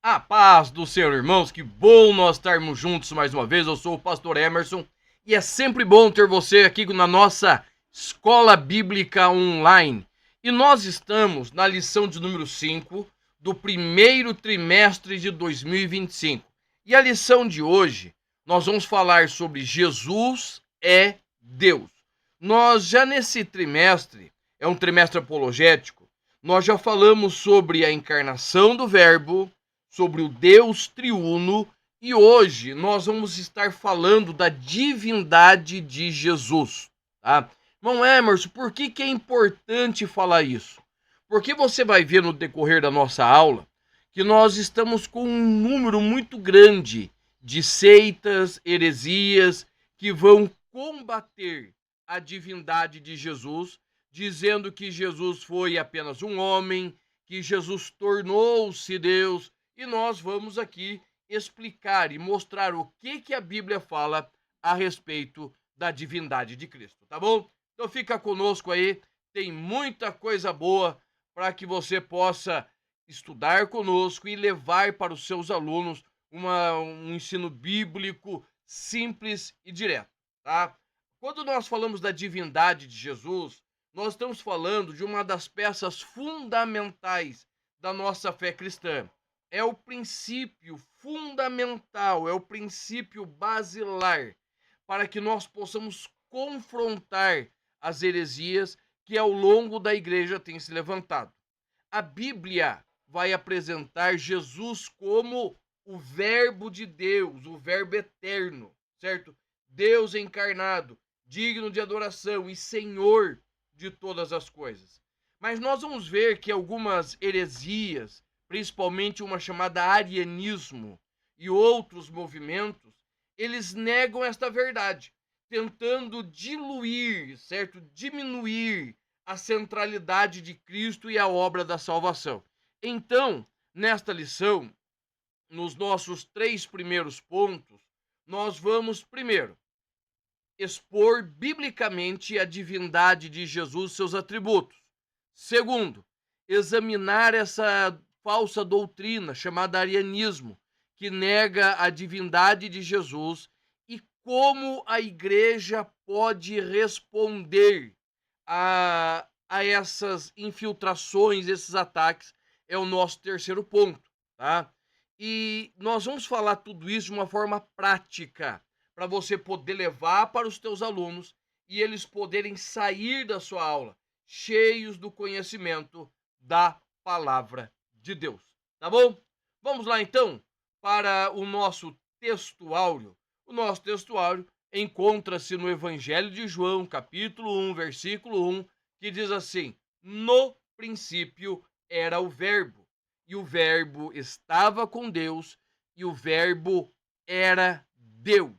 A paz do Senhor, irmãos, que bom nós estarmos juntos mais uma vez. Eu sou o pastor Emerson e é sempre bom ter você aqui na nossa Escola Bíblica Online. E nós estamos na lição de número 5 do primeiro trimestre de 2025. E a lição de hoje, nós vamos falar sobre Jesus é Deus. Nós já nesse trimestre, é um trimestre apologético, nós já falamos sobre a encarnação do Verbo, sobre o Deus triuno, e hoje nós vamos estar falando da divindade de Jesus, tá? Irmão Emerson, por que é importante falar isso? Porque você vai ver no decorrer da nossa aula que nós estamos com um número muito grande de seitas, heresias, que vão combater a divindade de Jesus, dizendo que Jesus foi apenas um homem, que Jesus tornou-se Deus, e nós vamos aqui explicar e mostrar o que a Bíblia fala a respeito da divindade de Cristo, tá bom? Então fica conosco aí, tem muita coisa boa para que você possa estudar conosco e levar para os seus alunos um ensino bíblico simples e direto, tá? Quando nós falamos da divindade de Jesus, nós estamos falando de uma das peças fundamentais da nossa fé cristã. É o princípio fundamental, é o princípio basilar para que nós possamos confrontar as heresias que ao longo da igreja têm se levantado. A Bíblia vai apresentar Jesus como o Verbo de Deus, o Verbo eterno, certo? Deus encarnado, digno de adoração e Senhor de todas as coisas. Mas nós vamos ver que algumas heresias, principalmente uma chamada arianismo e outros movimentos, eles negam esta verdade, tentando diluir, certo? Diminuir a centralidade de Cristo e a obra da salvação. Então, nesta lição, nos nossos 3 primeiros pontos, nós vamos primeiro expor biblicamente a divindade de Jesus, seus atributos. Segundo, examinar essa falsa doutrina chamada arianismo, que nega a divindade de Jesus, e como a igreja pode responder a essas infiltrações, esses ataques, é o nosso terceiro ponto, tá? E nós vamos falar tudo isso de uma forma prática, para você poder levar para os teus alunos e eles poderem sair da sua aula cheios do conhecimento da palavra de Deus, tá bom? Vamos lá então para o nosso texto áureo. O nosso texto áureo encontra-se no Evangelho de João, capítulo 1, versículo 1, que diz assim: no princípio era o Verbo, e o Verbo estava com Deus, e o Verbo era Deus.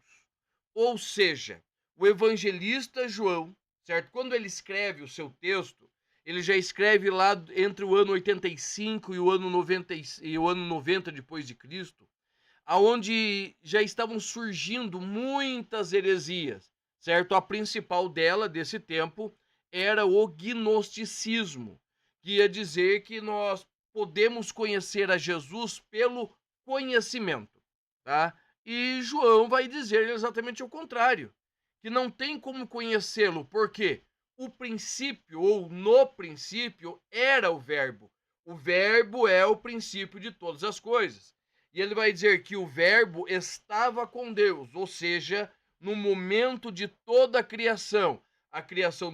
Ou seja, o evangelista João, certo? Quando ele escreve o seu texto, ele já escreve lá entre o ano 85 e o ano 90 depois de Cristo, aonde já estavam surgindo muitas heresias, certo? A principal dela, desse tempo, era o gnosticismo, que ia dizer que nós podemos conhecer a Jesus pelo conhecimento, tá? E João vai dizer exatamente o contrário, que não tem como conhecê-lo, porque o princípio, ou no princípio, era o Verbo. O Verbo é o princípio de todas as coisas. E ele vai dizer que o Verbo estava com Deus, ou seja, no momento de toda a criação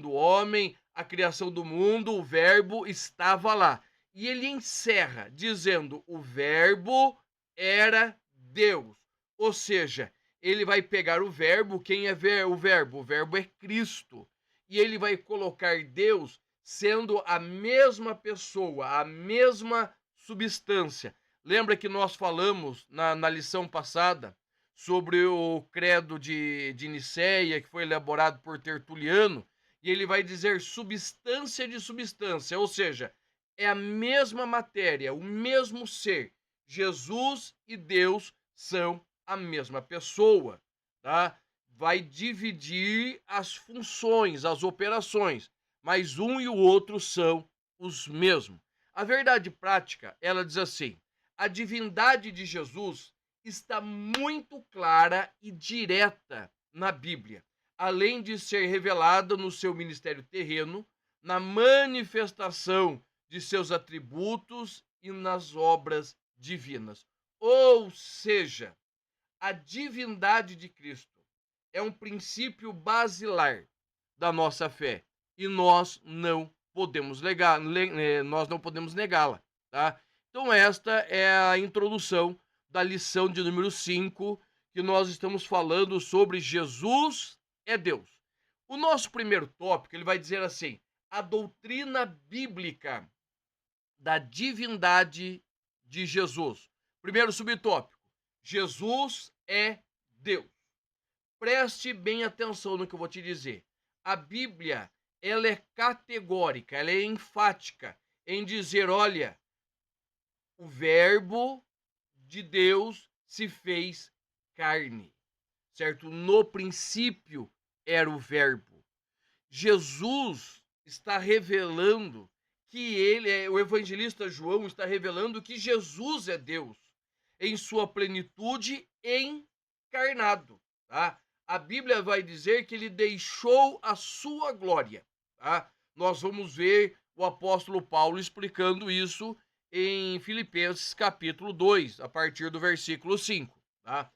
do homem, a criação do mundo, o Verbo estava lá. E ele encerra dizendo: o Verbo era Deus. Ou seja, ele vai pegar o verbo, quem é o verbo? O verbo é Cristo. E ele vai colocar Deus sendo a mesma pessoa, a mesma substância. Lembra que nós falamos na lição passada sobre o credo de Nicéia, que foi elaborado por Tertuliano, e ele vai dizer substância de substância, ou seja, é a mesma matéria, o mesmo ser. Jesus e Deus são a mesma pessoa, tá? Vai dividir as funções, as operações, mas um e o outro são os mesmos. A verdade prática, ela diz assim: a divindade de Jesus está muito clara e direta na Bíblia, além de ser revelada no seu ministério terreno, na manifestação de seus atributos e nas obras divinas. Ou seja, a divindade de Cristo é um princípio basilar da nossa fé e nós não podemos negá-la, tá? Então esta é a introdução da lição de número 5, que nós estamos falando sobre Jesus é Deus. O nosso primeiro tópico, ele vai dizer assim: a doutrina bíblica da divindade de Jesus. Primeiro subtópico: Jesus é Deus. Preste bem atenção no que eu vou te dizer. A Bíblia, ela é categórica, ela é enfática em dizer, olha, o verbo de Deus se fez carne, certo? No princípio era o verbo. Jesus está revelando que o evangelista João está revelando que Jesus é Deus em sua plenitude encarnado, tá? A Bíblia vai dizer que ele deixou a sua glória, tá? Nós vamos ver o apóstolo Paulo explicando isso em Filipenses capítulo 2, a partir do versículo 5, tá?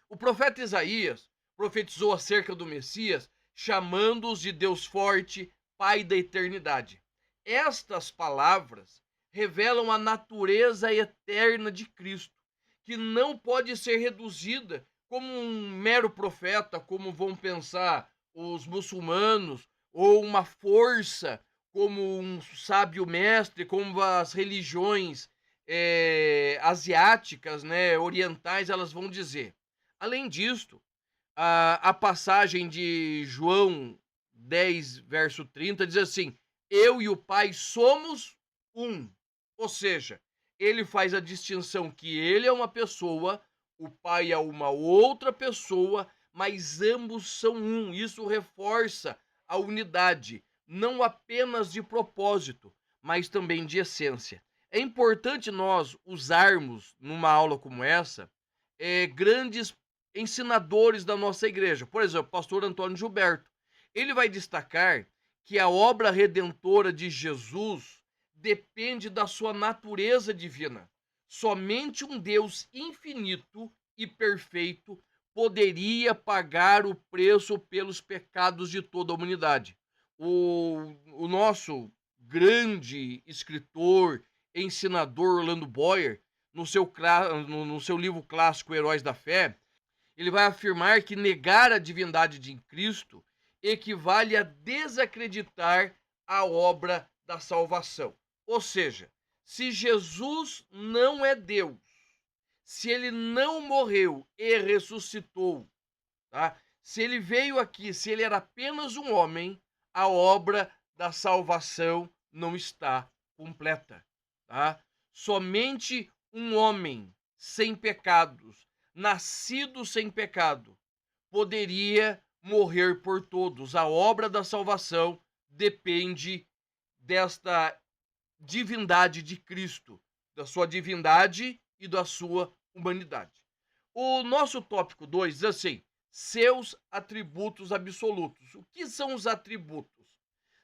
O profeta Isaías profetizou acerca do Messias, chamando-os de Deus forte, Pai da eternidade. Estas palavras revelam a natureza eterna de Cristo, que não pode ser reduzida como um mero profeta, como vão pensar os muçulmanos, ou uma força, como um sábio mestre, como as religiões asiáticas, né, orientais, elas vão dizer. Além disto, a passagem de João 10, verso 30, diz assim: eu e o Pai somos um. Ou seja, ele faz a distinção que ele é uma pessoa, o Pai é uma outra pessoa, mas ambos são um. Isso reforça a unidade, não apenas de propósito, mas também de essência. É importante nós usarmos, numa aula como essa, grandes ensinadores da nossa igreja. Por exemplo, o pastor Antônio Gilberto. Ele vai destacar que a obra redentora de Jesus depende da sua natureza divina. Somente um Deus infinito e perfeito poderia pagar o preço pelos pecados de toda a humanidade. O nosso grande escritor, ensinador Orlando Boyer, no seu livro clássico Heróis da Fé, ele vai afirmar que negar a divindade de Cristo equivale a desacreditar a obra da salvação. Ou seja, se Jesus não é Deus, se ele não morreu e ressuscitou, tá? Se ele veio aqui, se ele era apenas um homem, a obra da salvação não está completa, tá? Somente um homem sem pecados, nascido sem pecado, poderia morrer por todos. A obra da salvação depende desta divindade de Cristo, da sua divindade e da sua humanidade. O nosso tópico 2 diz assim: seus atributos absolutos. O que são os atributos?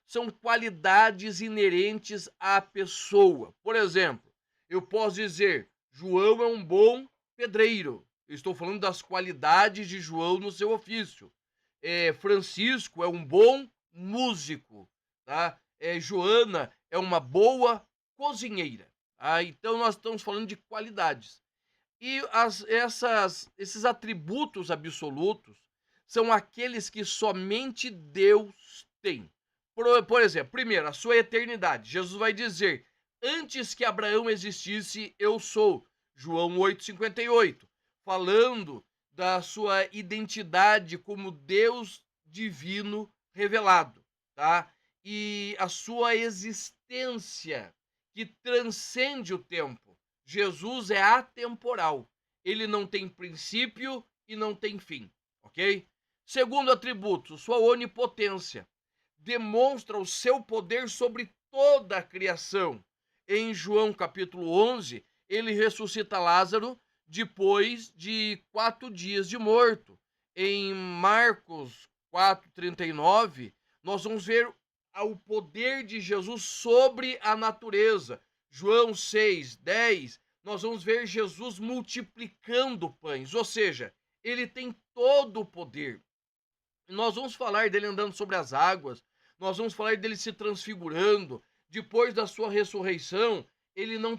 São qualidades inerentes à pessoa. Por exemplo, eu posso dizer, João é um bom pedreiro. Eu estou falando das qualidades de João no seu ofício. Francisco é um bom músico, tá? Joana é uma boa cozinheira. Tá? Então nós estamos falando de qualidades. E esses atributos absolutos são aqueles que somente Deus tem. Por exemplo, primeiro, a sua eternidade. Jesus vai dizer, antes que Abraão existisse, eu sou. João 8,58. Falando da sua identidade como Deus divino revelado, tá? E a sua existência que transcende o tempo. Jesus é atemporal. Ele não tem princípio e não tem fim, ok? Segundo atributo, sua onipotência. Demonstra o seu poder sobre toda a criação. Em João capítulo 11, ele ressuscita Lázaro depois de 4 dias de morto. Em Marcos 4:39, nós vamos ver o poder de Jesus sobre a natureza. João 6:10, nós vamos ver Jesus multiplicando pães, ou seja, ele tem todo o poder. Nós vamos falar dele andando sobre as águas, nós vamos falar dele se transfigurando. Depois da sua ressurreição, ele não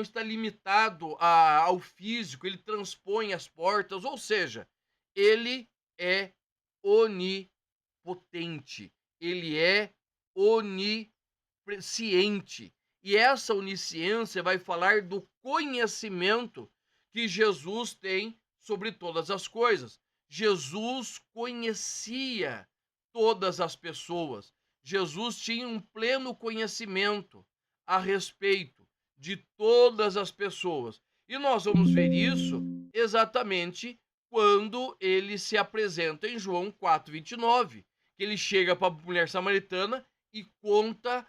está limitado ao físico, ele transpõe as portas, ou seja, ele é onipotente, ele é onisciente. E essa onisciência vai falar do conhecimento que Jesus tem sobre todas as coisas. Jesus conhecia todas as pessoas. Jesus tinha um pleno conhecimento a respeito de todas as pessoas. E nós vamos ver isso exatamente quando ele se apresenta em João 4:29, que ele chega para a mulher samaritana e conta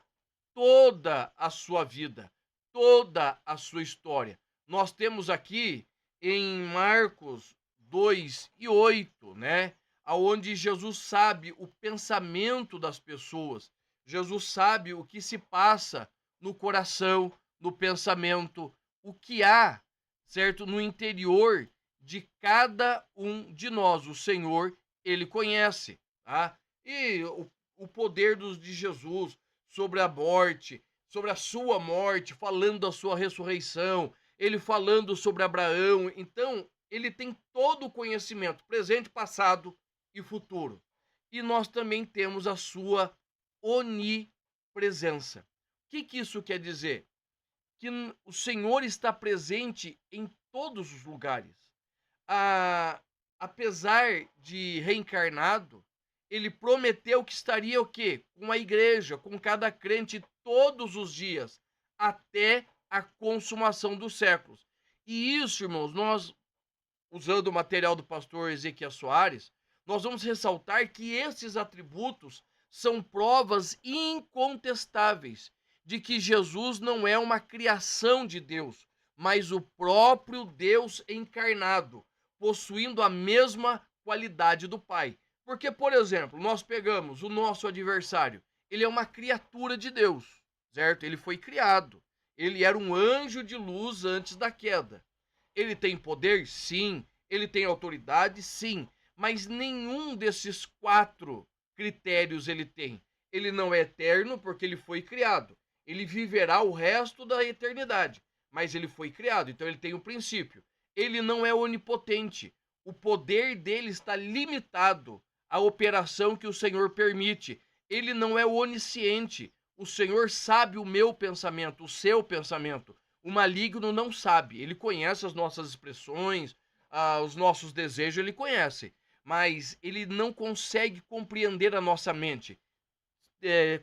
toda a sua vida, toda a sua história. Nós temos aqui em Marcos 2:8, né? Aonde Jesus sabe o pensamento das pessoas. Jesus sabe o que se passa no coração, no pensamento, o que há, certo, no interior de cada um de nós. O Senhor, ele conhece, tá? E o poder de Jesus sobre a morte, sobre a sua morte, falando da sua ressurreição, ele falando sobre Abraão. Então, ele tem todo o conhecimento, presente, passado e futuro. E nós também temos a sua onipresença. O que isso quer dizer? Que o Senhor está presente em todos os lugares. Apesar de reencarnado, ele prometeu que estaria o quê? Com a igreja, com cada crente todos os dias, até a consumação dos séculos. E isso, irmãos, nós, usando o material do pastor Ezequiel Soares, nós vamos ressaltar que esses atributos são provas incontestáveis de que Jesus não é uma criação de Deus, mas o próprio Deus encarnado, possuindo a mesma qualidade do Pai. Porque, por exemplo, nós pegamos o nosso adversário, ele é uma criatura de Deus, certo? Ele foi criado, ele era um anjo de luz antes da queda. Ele tem poder? Sim. Ele tem autoridade? Sim. Mas nenhum desses 4 critérios ele tem. Ele não é eterno porque ele foi criado. Ele viverá o resto da eternidade, mas ele foi criado, então ele tem um princípio. Ele não é onipotente. O poder dele está limitado à operação que o Senhor permite. Ele não é onisciente. O Senhor sabe o meu pensamento, o seu pensamento. O maligno não sabe. Ele conhece as nossas expressões, os nossos desejos, ele conhece. Mas ele não consegue compreender a nossa mente.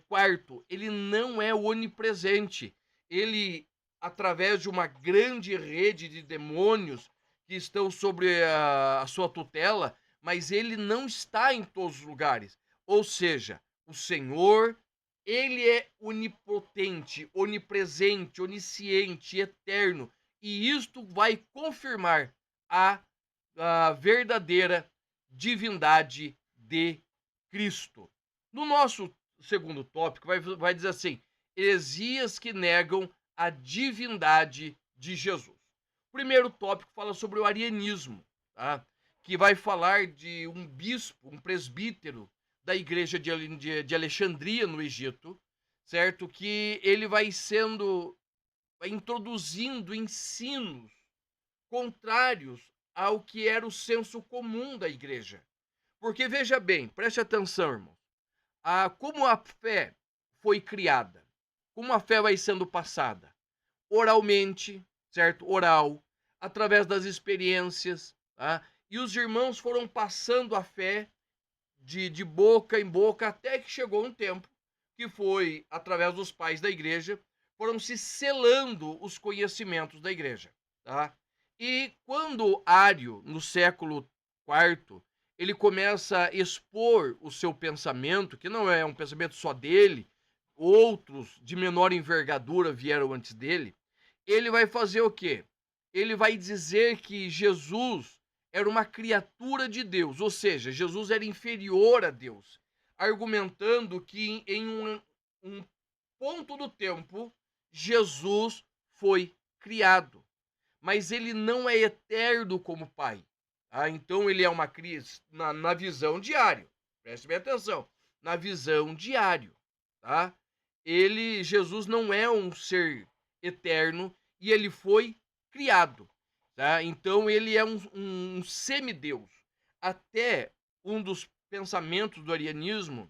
Quarto, ele não é onipresente. Ele, através de uma grande rede de demônios que estão sobre a sua tutela, mas ele não está em todos os lugares. Ou seja, o Senhor, ele é onipotente, onipresente, onisciente, eterno. E isto vai confirmar a verdadeira divindade de Cristo. No nosso segundo tópico, vai dizer assim: heresias que negam a divindade de Jesus. O primeiro tópico fala sobre o arianismo, tá? Que vai falar de um bispo, um presbítero da igreja de Alexandria, no Egito, certo? Que ele vai introduzindo ensinos contrários ao que era o senso comum da igreja. Porque, veja bem, preste atenção, irmão. Como a fé foi criada, como a fé vai sendo passada? Oralmente, certo? Oral, através das experiências, tá? E os irmãos foram passando a fé de boca em boca, até que chegou um tempo que foi, através dos pais da igreja, foram se selando os conhecimentos da igreja, tá? E quando Ário, no século IV, ele começa a expor o seu pensamento, que não é um pensamento só dele, outros de menor envergadura vieram antes dele, ele vai fazer o quê? Ele vai dizer que Jesus era uma criatura de Deus, ou seja, Jesus era inferior a Deus, argumentando que em um ponto do tempo, Jesus foi criado, mas ele não é eterno como Pai. Então ele é uma criança na visão diário. Preste bem atenção. Na visão diário, tá? Jesus não é um ser eterno e ele foi criado, tá? Então ele é um semideus. Até um dos pensamentos do arianismo,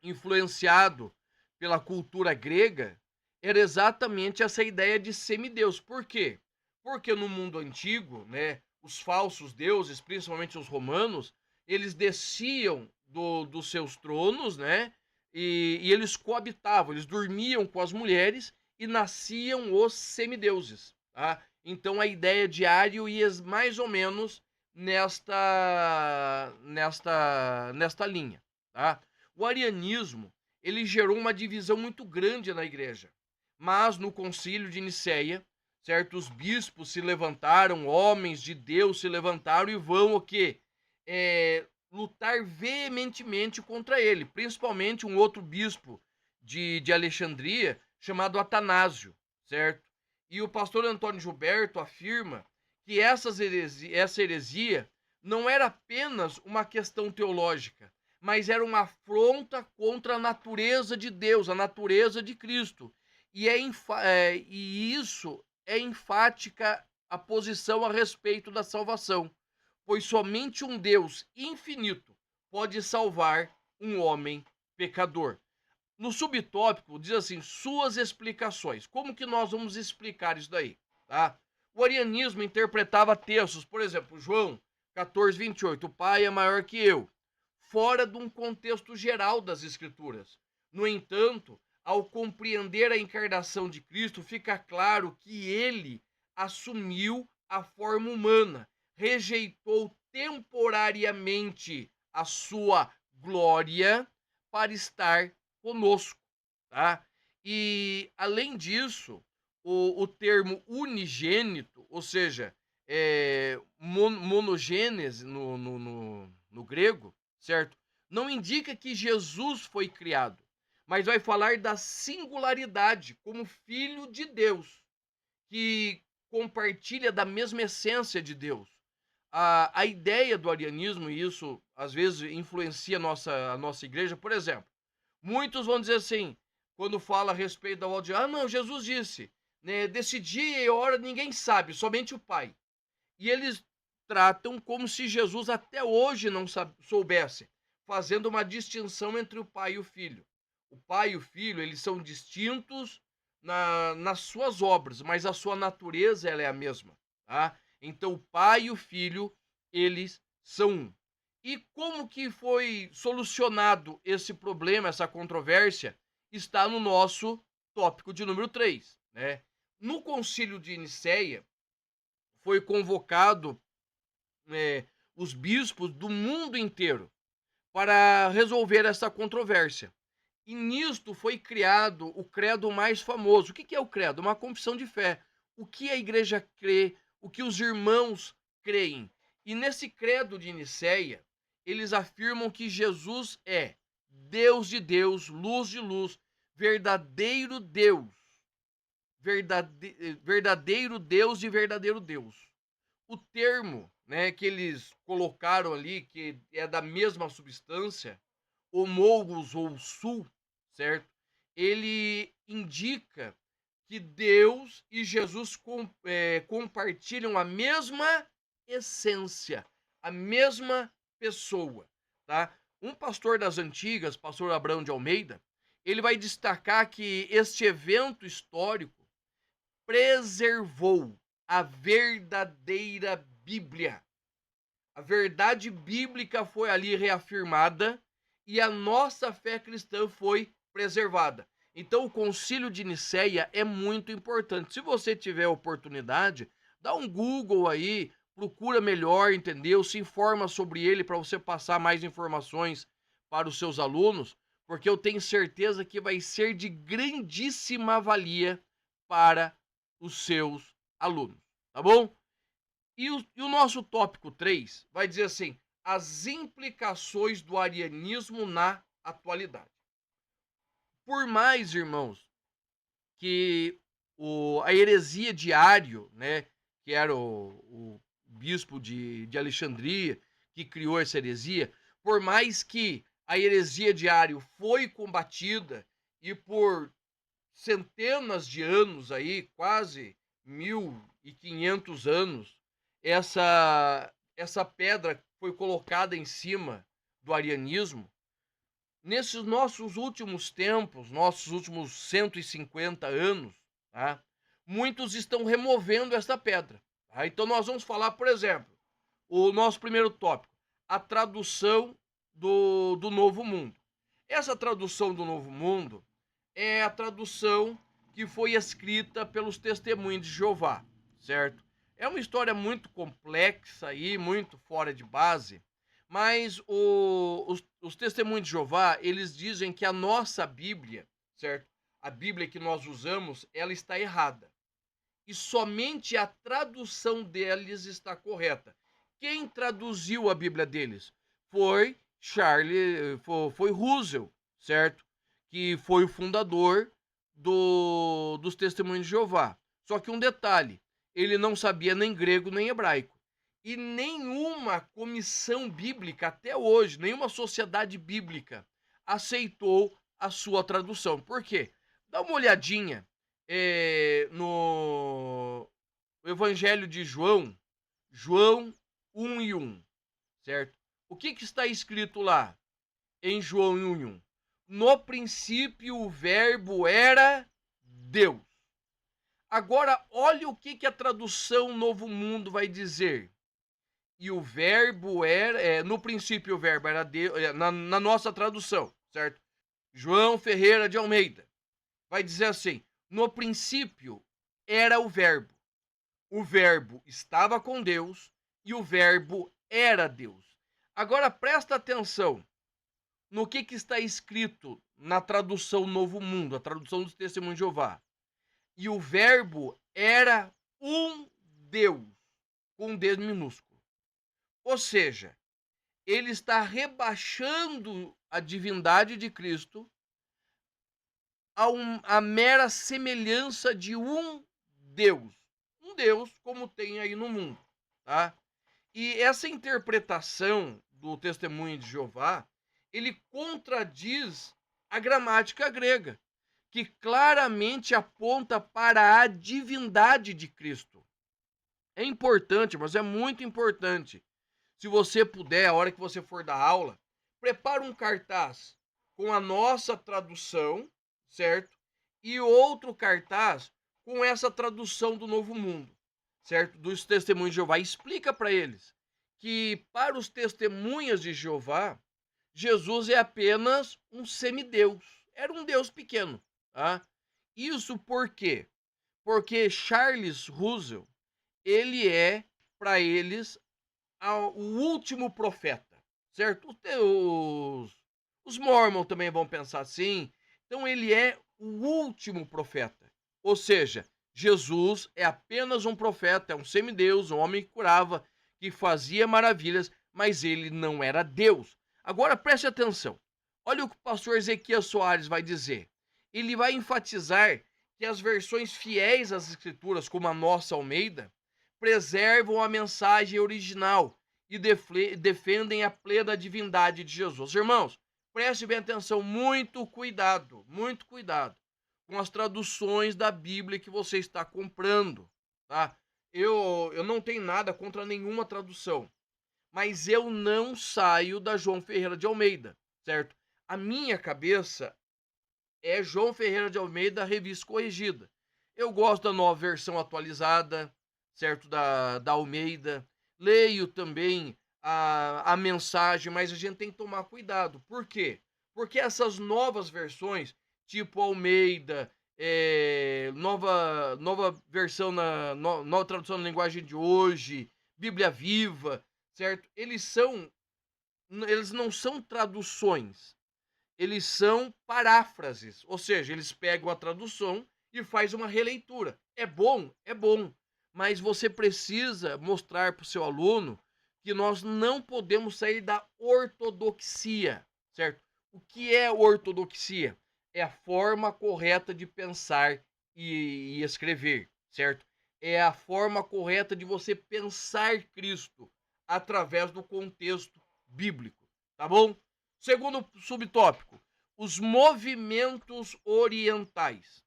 influenciado pela cultura grega, era exatamente essa ideia de semideus. Por quê? Porque no mundo antigo, né, os falsos deuses, principalmente os romanos, eles desciam dos seus tronos, né, e eles coabitavam, eles dormiam com as mulheres e nasciam os semideuses. Tá? Então a ideia de Ario ia mais ou menos nesta linha. Tá? O arianismo ele gerou uma divisão muito grande na igreja, mas no concílio de Nicéia, certos bispos se levantaram, homens de Deus se levantaram e vão o quê? Lutar veementemente contra ele, principalmente um outro bispo de Alexandria, chamado Atanásio, certo? E o pastor Antônio Gilberto afirma que essa heresia não era apenas uma questão teológica, mas era uma afronta contra a natureza de Deus, a natureza de Cristo. E isso é enfática a posição a respeito da salvação, pois somente um Deus infinito pode salvar um homem pecador. No subtópico diz assim, suas explicações. Como que nós vamos explicar isso daí? Tá? O arianismo interpretava textos, por exemplo, João 14:28, o Pai é maior que eu, fora de um contexto geral das Escrituras. No entanto, ao compreender a encarnação de Cristo, fica claro que ele assumiu a forma humana, rejeitou temporariamente a sua glória para estar conosco, tá? E além disso, o termo unigênito, ou seja, monogênese no grego, certo? Não indica que Jesus foi criado, mas vai falar da singularidade como filho de Deus, que compartilha da mesma essência de Deus. A ideia do arianismo, e isso às vezes influencia a nossa igreja, por exemplo, muitos vão dizer assim, quando fala a respeito da volta de não, Jesus disse, né, desse dia e hora ninguém sabe, somente o Pai. E eles tratam como se Jesus até hoje não soubesse, fazendo uma distinção entre o Pai e o Filho. O Pai e o Filho, eles são distintos nas suas obras, mas a sua natureza ela é a mesma. Tá? Então o Pai e o Filho, eles são um. E como que foi solucionado esse problema, essa controvérsia, está no nosso tópico de número 3. Né? No concílio de Nicéia, foi convocado os bispos do mundo inteiro para resolver essa controvérsia. E nisto foi criado o credo mais famoso. O que é o credo? Uma confissão de fé. O que a igreja crê, o que os irmãos creem. E nesse credo de Nicéia, eles afirmam que Jesus é Deus de Deus, luz de luz, verdadeiro Deus. Verdadeiro Deus de verdadeiro Deus. O termo, né, que eles colocaram ali, que é da mesma substância, homólogos ou sul, certo? Ele indica que Deus e Jesus compartilham a mesma essência, a mesma pessoa, tá? Um pastor das antigas, pastor Abraão de Almeida, ele vai destacar que este evento histórico preservou a verdadeira Bíblia. A verdade bíblica foi ali reafirmada e a nossa fé cristã foi preservada. Então o concílio de Nicéia é muito importante. Se você tiver oportunidade, dá um Google aí, procura melhor, entendeu? Se informa sobre ele para você passar mais informações para os seus alunos, porque eu tenho certeza que vai ser de grandíssima valia para os seus alunos, tá bom? E o nosso tópico 3 vai dizer assim, as implicações do arianismo na atualidade. Por mais, irmãos, que a heresia de Ario, né, que era o bispo de Alexandria, que criou essa heresia, por mais que a heresia de Ario foi combatida e por centenas de anos aí, quase 1500 anos, essa pedra foi colocada em cima do arianismo. Nesses nossos últimos tempos, nossos últimos 150 anos, tá? Muitos estão removendo esta pedra. Tá? Então nós vamos falar, por exemplo, o nosso primeiro tópico, a tradução do Novo Mundo. Essa tradução do Novo Mundo é a tradução que foi escrita pelos Testemunhos de Jeová, certo? É uma história muito complexa aí, muito fora de base, mas os Testemunhos de Jeová, eles dizem que a nossa Bíblia, certo? A Bíblia que nós usamos, ela está errada. E somente a tradução deles está correta. Quem traduziu a Bíblia deles? Foi foi Russell, certo? Que foi o fundador dos Testemunhos de Jeová. Só que um detalhe, ele não sabia nem grego nem hebraico. E nenhuma comissão bíblica até hoje, nenhuma sociedade bíblica aceitou a sua tradução. Por quê? Dá uma olhadinha no Evangelho de João, João 1:1, certo? O que está escrito lá em João 1:1? No princípio o verbo era Deus. Agora, olha o que a tradução Novo Mundo vai dizer. E o verbo era, no princípio o verbo era Deus, na nossa tradução, certo? João Ferreira de Almeida vai dizer assim, no princípio era o verbo estava com Deus e o verbo era Deus. Agora presta atenção no que está escrito na tradução Novo Mundo, a tradução dos Testemunhos de Jeová. E o verbo era um Deus, com um D minúsculo. Ou seja, ele está rebaixando a divindade de Cristo a mera semelhança de um Deus. Um Deus como tem aí no mundo, tá? E essa interpretação do Testemunho de Jeová, ele contradiz a gramática grega, que claramente aponta para a divindade de Cristo. É importante, mas é muito importante. Se você puder, a hora que você for dar aula, prepara um cartaz com a nossa tradução, certo? E outro cartaz com essa tradução do Novo Mundo, certo? Dos Testemunhos de Jeová. Explica para eles que para os Testemunhas de Jeová, Jesus é apenas um semideus. Era um Deus pequeno, tá? Isso por quê? Porque Charles Russell, ele é, para eles, o último profeta, certo? Os Mormons também vão pensar assim. Então ele é o último profeta. Ou seja, Jesus é apenas um profeta, é um semideus, um homem que curava, que fazia maravilhas, mas ele não era Deus. Agora preste atenção. Olha o que o pastor Ezequias Soares vai dizer. Ele vai enfatizar que as versões fiéis às escrituras, como a nossa Almeida, preservam a mensagem original e defendem a plena divindade de Jesus. Irmãos, preste bem atenção, muito cuidado com as traduções da Bíblia que você está comprando, tá? Eu não tenho nada contra nenhuma tradução, mas eu não saio da João Ferreira de Almeida, certo? A minha cabeça é João Ferreira de Almeida, revista corrigida. Eu gosto da nova versão atualizada, certo? Da Almeida. Leio também a mensagem, mas a gente tem que tomar cuidado. Por quê? Porque essas novas versões, tipo Almeida, nova versão, nova tradução na linguagem de hoje, Bíblia Viva, certo? Eles não são traduções, eles são paráfrases, ou seja, eles pegam a tradução e faz uma releitura. É bom? É bom. Mas você precisa mostrar para o seu aluno que nós não podemos sair da ortodoxia, certo? O que é ortodoxia? É a forma correta de pensar e escrever, certo? É a forma correta de você pensar Cristo através do contexto bíblico, tá bom? Segundo subtópico, os movimentos orientais,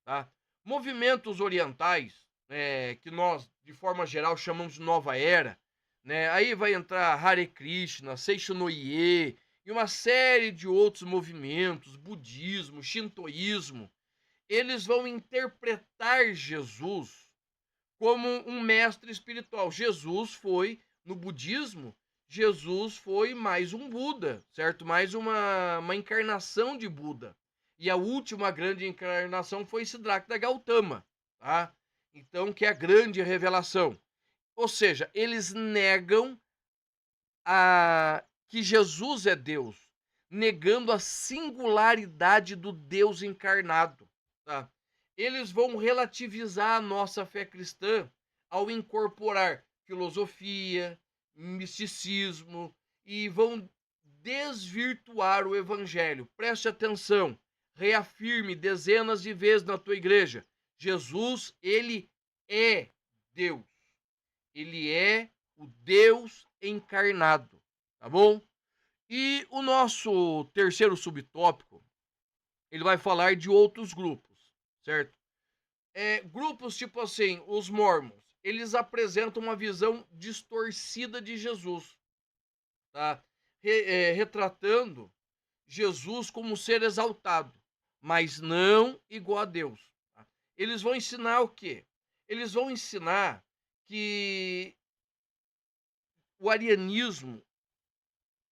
tá? Movimentos orientais, que nós, de forma geral, chamamos de nova era, né? Aí vai entrar Hare Krishna, Seishono-ie e uma série de outros movimentos, budismo, shintoísmo. Eles vão interpretar Jesus como um mestre espiritual. Jesus foi, no budismo, Jesus foi mais um Buda, certo? Mais uma encarnação de Buda. E a última grande encarnação foi Siddhartha Gautama, tá? Então, que é a grande revelação. Ou seja, eles negam que Jesus é Deus, negando a singularidade do Deus encarnado, tá? Eles vão relativizar a nossa fé cristã ao incorporar filosofia, misticismo e vão desvirtuar o evangelho. Preste atenção, reafirme dezenas de vezes na tua igreja: Jesus, ele é Deus. Ele é o Deus encarnado, tá bom? E o nosso terceiro subtópico, ele vai falar de outros grupos, certo? Grupos tipo assim, os mormons, eles apresentam uma visão distorcida de Jesus, tá? Retratando Jesus como um ser exaltado, mas não igual a Deus. Tá? Eles vão ensinar o quê? Eles vão ensinar que o arianismo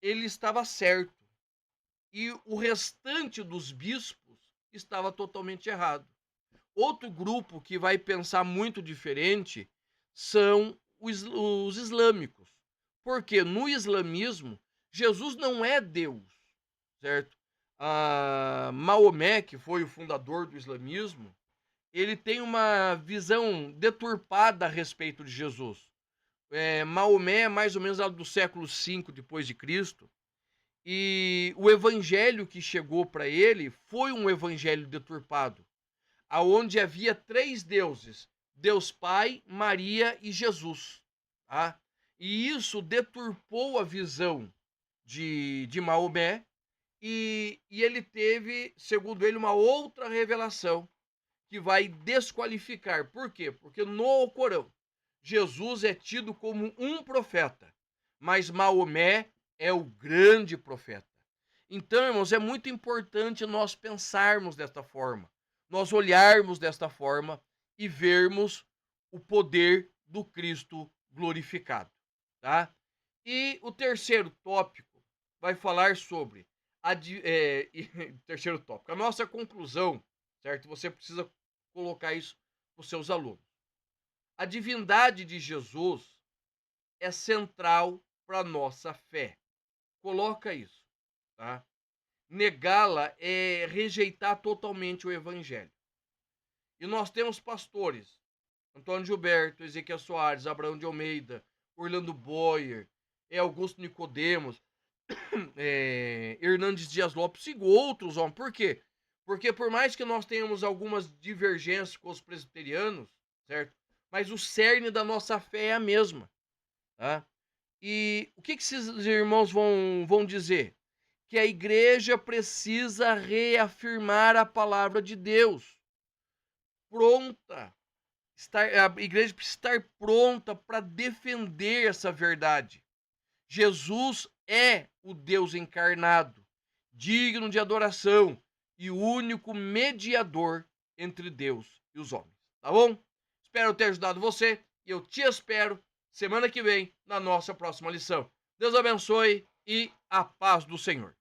ele estava certo e o restante dos bispos estava totalmente errado. Outro grupo que vai pensar muito diferente são os islâmicos. Porque no islamismo, Jesus não é Deus, certo? Maomé, que foi o fundador do islamismo, ele tem uma visão deturpada a respeito de Jesus. Maomé é mais ou menos do século V depois de Cristo, e o evangelho que chegou para ele foi um evangelho deturpado, aonde havia três deuses: Deus Pai, Maria e Jesus, tá? E isso deturpou a visão de Maomé, e ele teve, segundo ele, uma outra revelação que vai desqualificar. Por quê? Porque no Corão, Jesus é tido como um profeta, mas Maomé é o grande profeta. Então, irmãos, é muito importante nós pensarmos desta forma, nós olharmos desta forma e vermos o poder do Cristo glorificado, tá? E o terceiro tópico vai falar sobre terceiro tópico, a nossa conclusão, certo? Você precisa colocar isso para os seus alunos. A divindade de Jesus é central para a nossa fé. Coloca isso, tá? Negá-la é rejeitar totalmente o evangelho. E nós temos pastores: Antônio Gilberto, Ezequiel Soares, Abraão de Almeida, Orlando Boyer, Augusto Nicodemos, Hernandes Dias Lopes e outros. Por quê? Porque por mais que nós tenhamos algumas divergências com os presbiterianos, certo? Mas o cerne da nossa fé é a mesma, tá? E o que esses irmãos vão dizer? Que a igreja precisa reafirmar a palavra de Deus. Pronta. A igreja precisa estar pronta para defender essa verdade. Jesus é o Deus encarnado, digno de adoração e o único mediador entre Deus e os homens. Tá bom? Espero ter ajudado você e eu te espero semana que vem na nossa próxima lição. Deus abençoe e a paz do Senhor.